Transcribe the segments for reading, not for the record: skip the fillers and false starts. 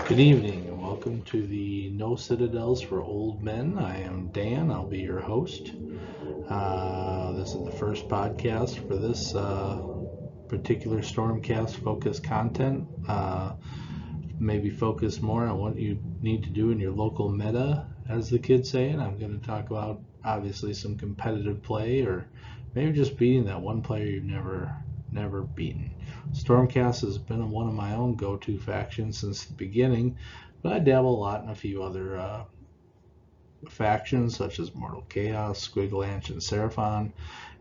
Good evening and welcome to the No Citadels for Old Men. I am Dan, I'll be your host. This is the first podcast for this particular Stormcast focused content. Maybe focus more on what you need to do in your local meta, as the kids say, and I'm going to talk about obviously some competitive play or maybe just beating that one player you've never beaten. Stormcast has been one of my own go-to factions since the beginning, but I dabble a lot in a few other factions such as Mortal Chaos, Squigglanch, and Seraphon.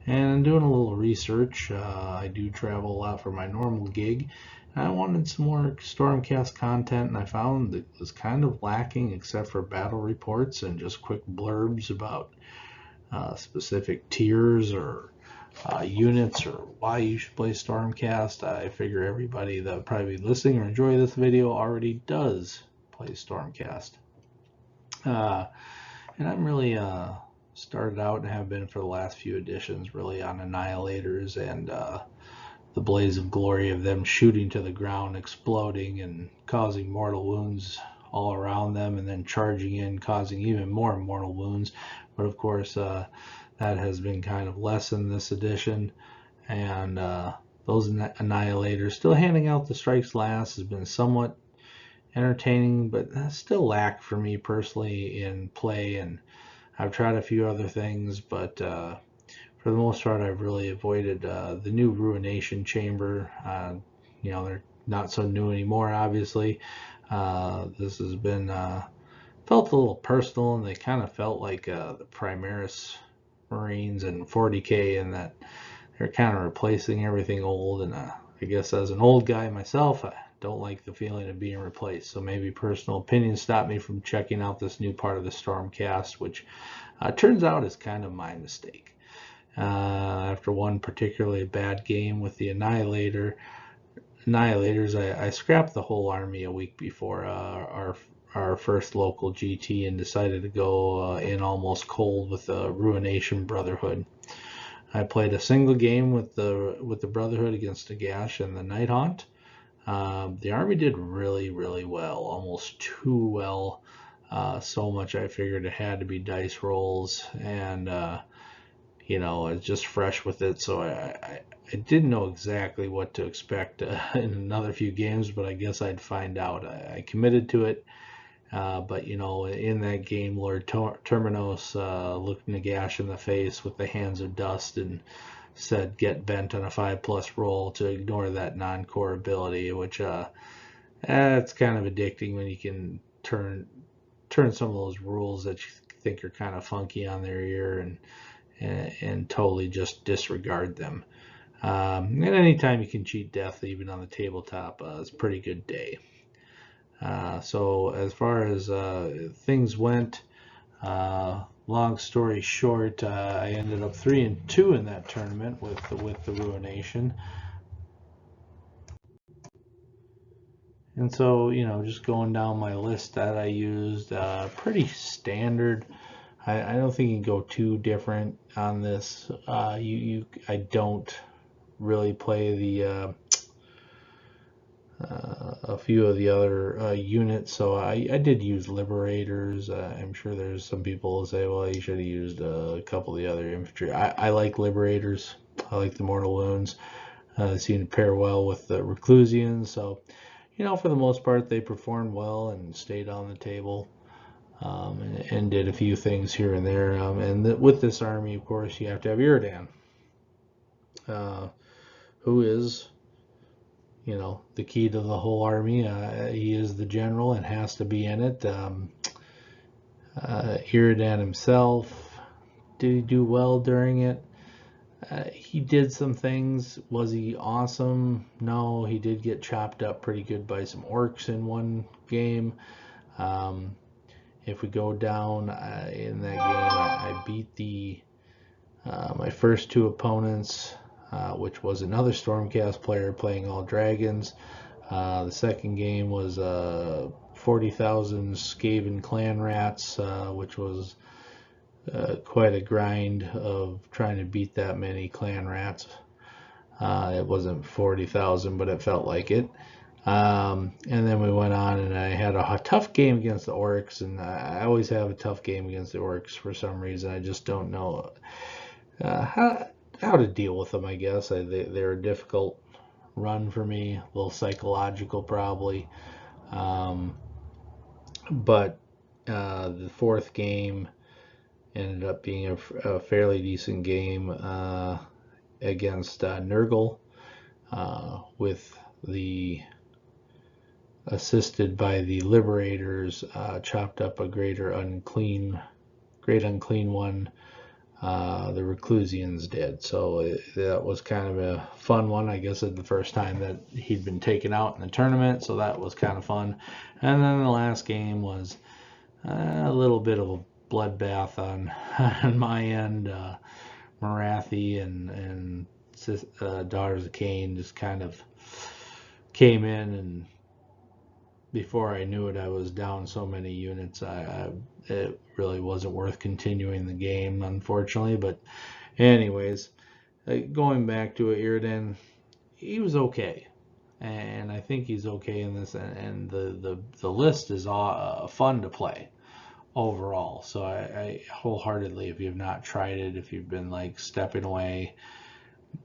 And doing a little research, I do travel a lot for my normal gig. And I wanted some more Stormcast content, and I found that it was kind of lacking except for battle reports and just quick blurbs about specific tiers or units or why you should play Stormcast. I figure everybody that would probably be listening or enjoy this video already does play Stormcast. And I'm really started out and have been for the last few editions really on Annihilators and the blaze of glory of them shooting to the ground, exploding and causing mortal wounds all around them, and then charging in, causing even more mortal wounds. But of course, that has been kind of less in this edition, and those Annihilators still handing out the strikes last has been somewhat entertaining, but still lack for me personally in play. And I've tried a few other things, but for the most part, I've really avoided the new Ruination Chamber. They're not so new anymore, obviously. This has been felt a little personal, and they kind of felt like the Primaris Marines and 40K, in that they're kind of replacing everything old. And I guess as an old guy myself, I don't like the feeling of being replaced. So maybe personal opinions stop me from checking out this new part of the Stormcast, which turns out is kind of my mistake. After one particularly bad game with the Annihilators, I scrapped the whole army a week before our first local GT and decided to go in almost cold with the Ruination Brotherhood. I played a single game with the Brotherhood against Nagash and the Nighthaunt. The army did really, really well, almost too well. So much I figured it had to be dice rolls, and it's just fresh with it, so I didn't know exactly what to expect in another few games, but I guess I'd find out. I committed to it, but in that game, Lord Terminos looked Nagash in the face with the hands of dust and said get bent on a 5+ roll to ignore that non-core ability, which it's kind of addicting when you can turn some of those rules that you think are kind of funky on their ear and totally just disregard them. And anytime you can cheat death, even on the tabletop, it's a pretty good day. So as far as things went, long story short, I ended up 3-2 in that tournament with the Ruination. And so, just going down my list that I used, pretty standard. I don't think you can go too different on this. I don't really play the a few of the other units, so I did use Liberators. I'm sure there's some people who say, well, you should have used a couple of the other infantry. I like Liberators. I like the Mortal Wounds. They seem to pair well with the Reclusians, so for the most part they performed well and stayed on the table. And did a few things here and there. And with this army, of course, you have to have Iridan, who is, the key to the whole army. He is the general and has to be in it. Iridan himself, did he do well during it? He did some things. Was he awesome? No, he did get chopped up pretty good by some orcs in one game. If we go down in that game, I beat my first two opponents, which was another Stormcast player playing all dragons. The second game was 40,000 Skaven clan rats, which was quite a grind of trying to beat that many clan rats. It wasn't 40,000, but it felt like it. And then we went on, and I had a tough game against the orcs, and I always have a tough game against the orcs for some reason. I just don't know how to deal with them, I guess. They're a difficult run for me, a little psychological probably. Um, but the fourth game ended up being a fairly decent game against Nurgle, with the assisted by the Liberators, chopped up a great unclean one. The Reclusians did. So that was kind of a fun one. I guess it's the first time that he'd been taken out in the tournament, so that was kind of fun. And then the last game was a little bit of a bloodbath on my end. Marathi and Daughters of Cain just kind of came in, and before I knew it, I was down so many units. It really wasn't worth continuing the game, unfortunately. But anyways, going back to it, Iridan, he was okay, and I think he's okay in this. And the list is fun to play overall. So I wholeheartedly, if you've not tried it, if you've been like stepping away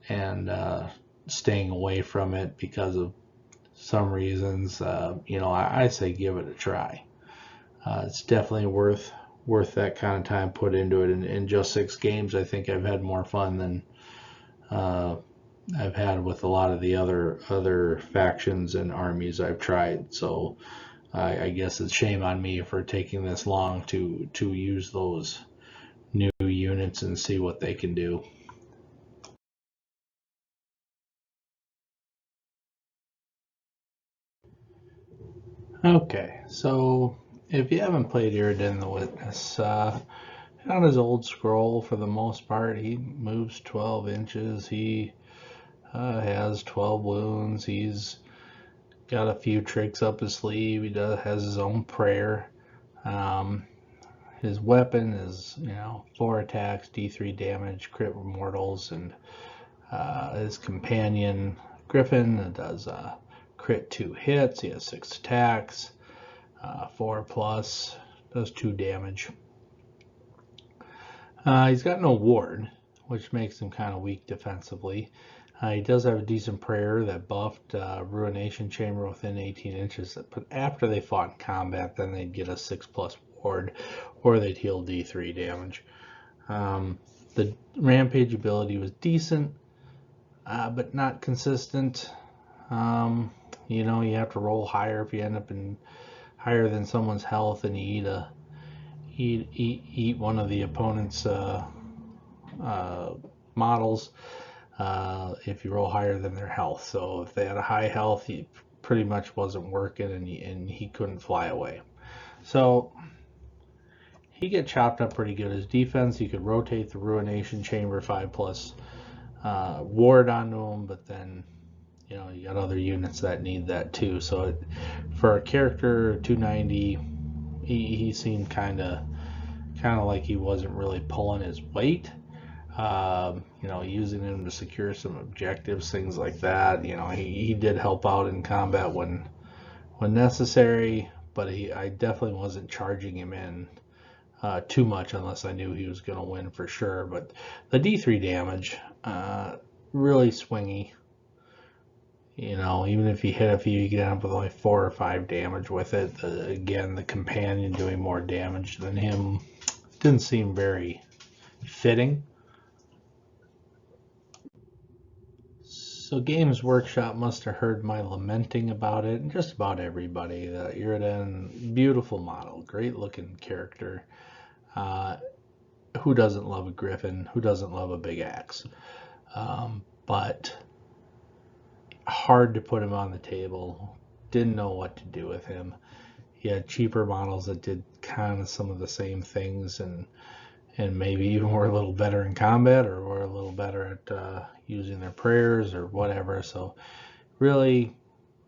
and staying away from it because of some reasons, I say give it a try. It's definitely worth that kind of time put into it. In just 6 games, I think I've had more fun than I've had with a lot of the other factions and armies I've tried. So I guess it's shame on me for taking this long to use those new units and see what they can do. Okay, so if you haven't played Iridan the Witness, on his old scroll, for the most part, he moves 12 inches. He has 12 wounds. He's got a few tricks up his sleeve. He has his own prayer. His weapon is, 4 attacks, D3 damage, crit mortals, and his companion Griffin does crit 2 hits. He has 6 attacks, 4 plus, does 2 damage. He's got no ward, which makes him kind of weak defensively. He does have a decent prayer that buffed Ruination Chamber within 18 inches, but after they fought in combat, then they'd get a 6+ ward, or they'd heal D3 damage. The rampage ability was decent, but not consistent. You have to roll higher if you end up in higher than someone's health, and you eat one of the opponent's models if you roll higher than their health. So if they had a high health, he pretty much wasn't working, and he couldn't fly away. So he get chopped up pretty good. His defense, you could rotate the Ruination Chamber 5+ ward onto him, but then you got other units that need that too. So for a character 290, he seemed kind of like he wasn't really pulling his weight. Using him to secure some objectives, things like that. He did help out in combat when necessary, but I definitely wasn't charging him in too much unless I knew he was going to win for sure. But the D3 damage, really swingy. Even if you hit a few, you get up with only 4 or 5 damage with it. Again, the companion doing more damage than him didn't seem very fitting. So Games Workshop must have heard my lamenting about it, and just about everybody. The Iridan, beautiful model, great looking character. Who doesn't love a griffin? Who doesn't love a big axe? But hard to put him on the table. Didn't know what to do with him. He had cheaper models that did kind of some of the same things, and maybe even were a little better in combat, or were a little better at using their prayers or whatever. So really,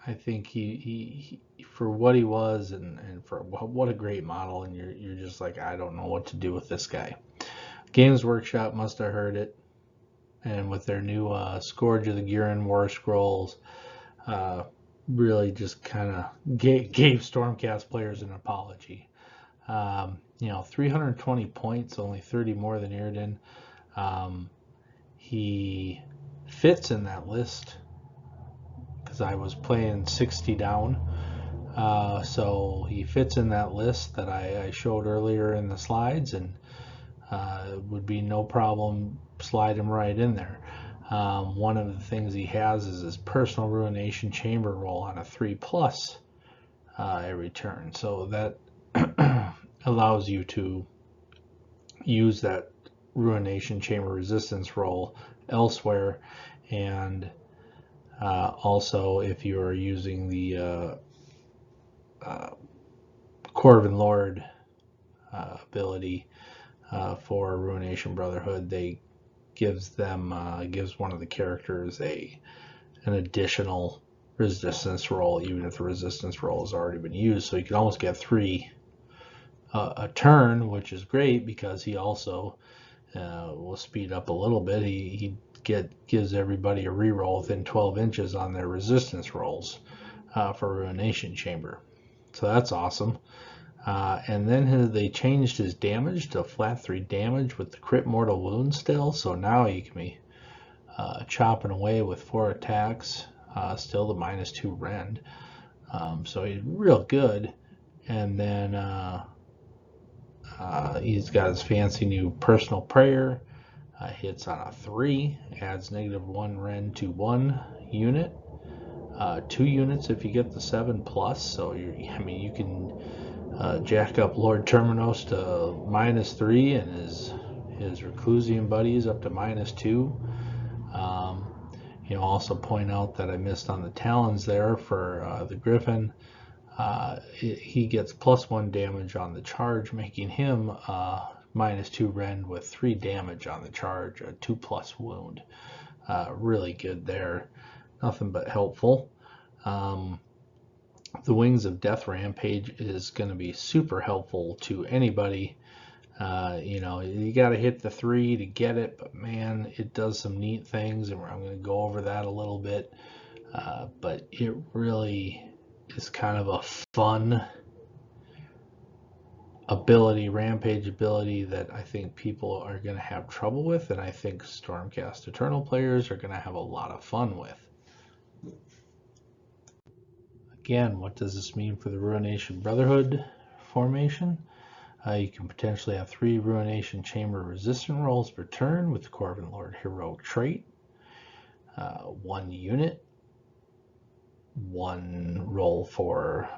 I think he for what he was, and for what a great model, and you're just like, I don't know what to do with this guy. Games Workshop must have heard it, and with their new Scourge of the Iridan Warscrolls, really just kind of gave Stormcast players an apology. 320 points, only 30 more than Iridan. He fits in that list because I was playing 60 down. So he fits in that list that I showed earlier in the slides, and would be no problem slide him right in there. One of the things he has is his personal Ruination Chamber roll on a 3+ every turn. So that allows you to use that Ruination Chamber resistance roll elsewhere, and also if you are using the Corvin Lord ability for Ruination Brotherhood, they gives one of the characters an additional resistance roll, even if the resistance roll has already been used. So you can almost get 3 a turn, which is great because he also will speed up a little bit. He gives everybody a reroll within 12 inches on their resistance rolls for Ruination Chamber. So that's awesome. And then they changed his damage to flat 3 damage with the crit mortal wound still. So now he can be chopping away with 4 attacks, still the -2 rend. So he's real good. And then he's got his fancy new personal prayer. Hits on a 3, adds -1 rend to 1 unit. 2 units if you get the 7+. So you can jack up Lord Terminos to -3 and his Reclusian buddies up to -2. Also point out that I missed on the Talons there for the Griffin. He gets +1 damage on the charge, making him -2 rend with 3 damage on the charge, a 2+ wound. Really good there. Nothing but helpful. The Wings of Death Rampage is going to be super helpful to anybody. You got to hit the 3 to get it, but man, it does some neat things, and I'm going to go over that a little bit. But it really is kind of a fun ability, rampage ability, that I think people are going to have trouble with, and I think Stormcast Eternal players are going to have a lot of fun with. Again, what does this mean for the Ruination Brotherhood formation? You can potentially have 3 Ruination Chamber resistant rolls per turn with the Corvin Lord heroic trait. 1 unit, 1 roll for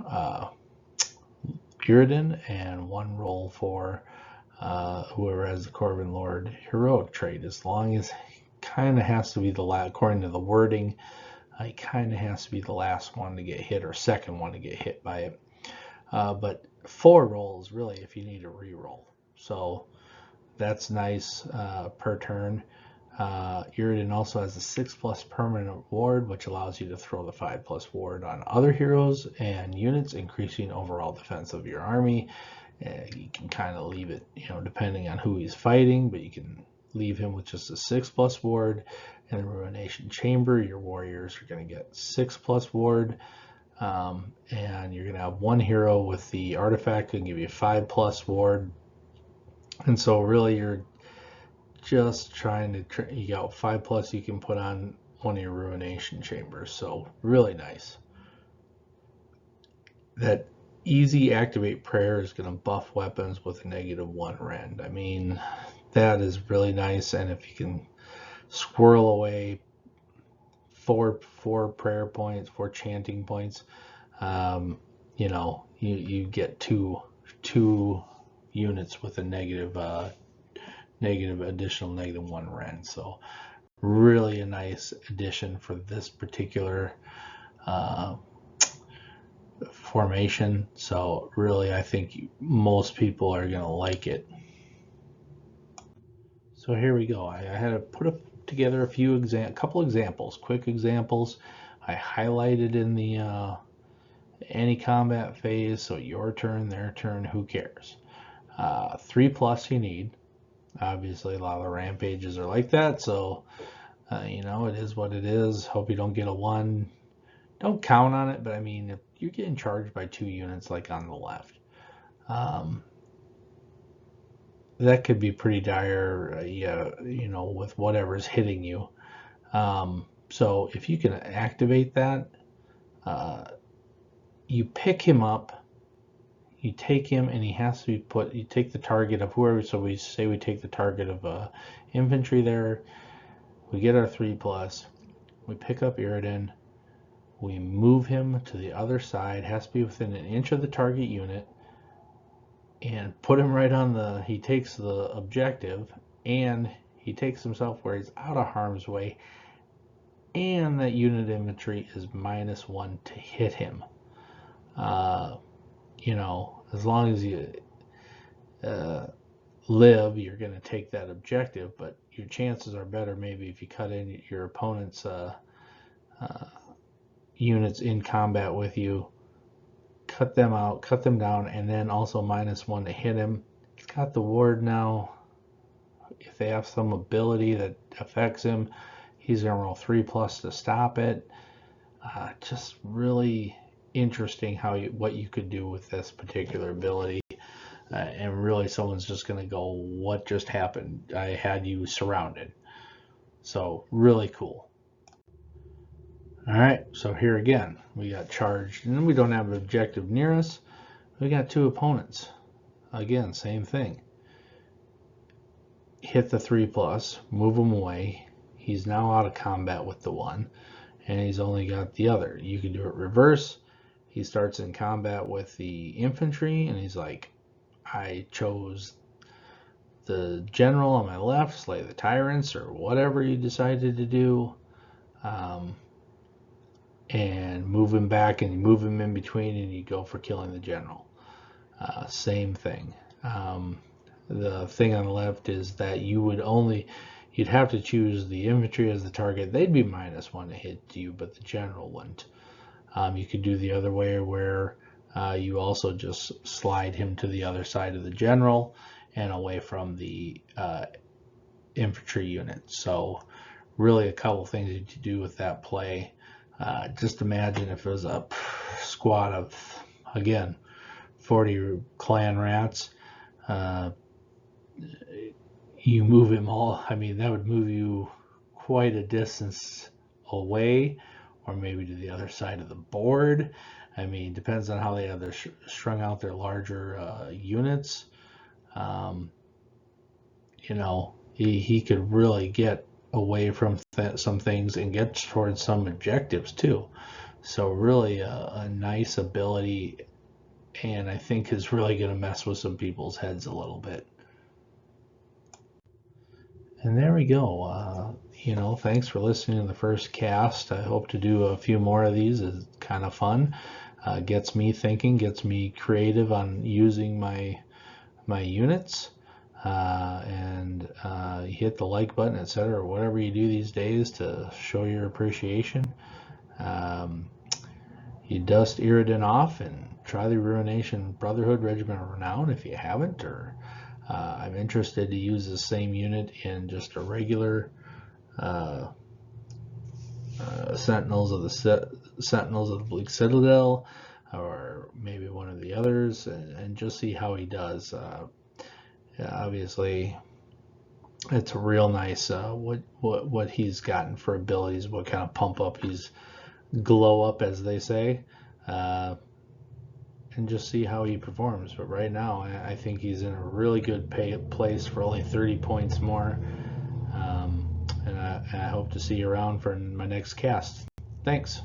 Iridan, and 1 roll for whoever has the Corvin Lord heroic trait. As long as kind of has to be the last, according to the wording, he kind of has to be the last one to get hit or second one to get hit by it. But 4 rolls really if you need a reroll. So that's nice per turn. Iridan also has a 6+ permanent ward, which allows you to throw the 5+ ward on other heroes and units, increasing overall defense of your army. You can kind of leave it, depending on who he's fighting, but you can leave him with just a 6+ ward. In the Ruination Chamber, your warriors are going to get 6+ ward. And you're going to have 1 hero with the artifact and give you 5+ ward. And so really you're just trying to, you got 5+ you can put on one of your Ruination Chambers. So really nice. That easy activate prayer is going to buff weapons with a -1 rend. I mean, that is really nice. And if you can squirrel away 4 prayer points, 4 chanting points, you get two units with a negative additional -1 rend. So really a nice addition for this particular formation. So really, I think most people are going to like it. So here we go. I had to put together a couple examples, quick examples. I highlighted in the any combat phase, so your turn, their turn, who cares? 3+ you need. Obviously, a lot of the rampages are like that, so it is what it is. Hope you don't get a 1. don't count on it, but I mean, if you're getting charged by 2 units like on the left, um, that could be pretty dire, yeah, with whatever's hitting you. So if you can activate that, uh, you pick him up, you take him, and he has to be put. You take the target of whoever. So we say we take the target of infantry there. We get our 3+. We pick up Iridan. We move him to the other side. Has to be within an inch of the target unit, and put him right on the. He takes the objective, and he takes himself where he's out of harm's way, and that unit infantry is -1 to hit him. As long as you live, you're going to take that objective, but your chances are better maybe if you cut in your opponent's units in combat with you, cut them out, cut them down, and then also -1 to hit him. He's got the ward now. If they have some ability that affects him, he's going to roll 3+ to stop it. Just really interesting what you could do with this particular ability. And really someone's just going to go, what just happened? I had you surrounded. So really cool. Alright, so here again, we got charged, and we don't have an objective near us. We got 2 opponents. Again, same thing. Hit the 3+, move him away. He's now out of combat with the 1, and he's only got the other. You can do it reverse. He starts in combat with the infantry, and he's like, I chose the general on my left, slay the tyrants, or whatever you decided to do, and move him back, and you move him in between, and you go for killing the general. Same thing. The thing on the left is that you'd have to choose the infantry as the target. They'd be -1 to hit you, but the general wouldn't. You could do the other way where you also just slide him to the other side of the general and away from the infantry unit. So really a couple things you could do with that play. Just imagine if it was a squad of, again, 40 clan rats. You move him all, I mean, that would move you quite a distance away, or maybe to the other side of the board. I mean, depends on how they have strung out their larger units. He could really get away from some things and get towards some objectives too. So really a nice ability, and I think is really going to mess with some people's heads a little bit. And there we go. Thanks for listening to the first cast. I hope to do a few more of these. It's kind of fun. Gets me thinking, gets me creative on using my units. And hit the like button, etc., or whatever you do these days to show your appreciation. You dust Iridan off and try the Ruination Brotherhood Regiment of Renown if you haven't, or I'm interested to use the same unit in just a regular Sentinels of the Bleak Citadel, or maybe one of the others, and just see how he does. Obviously, it's real nice what he's gotten for abilities, what kind of pump up he's glow up, as they say, and just see how he performs. But right now, I think he's in a really good place for only 30 points more, and I hope to see you around for my next cast. Thanks.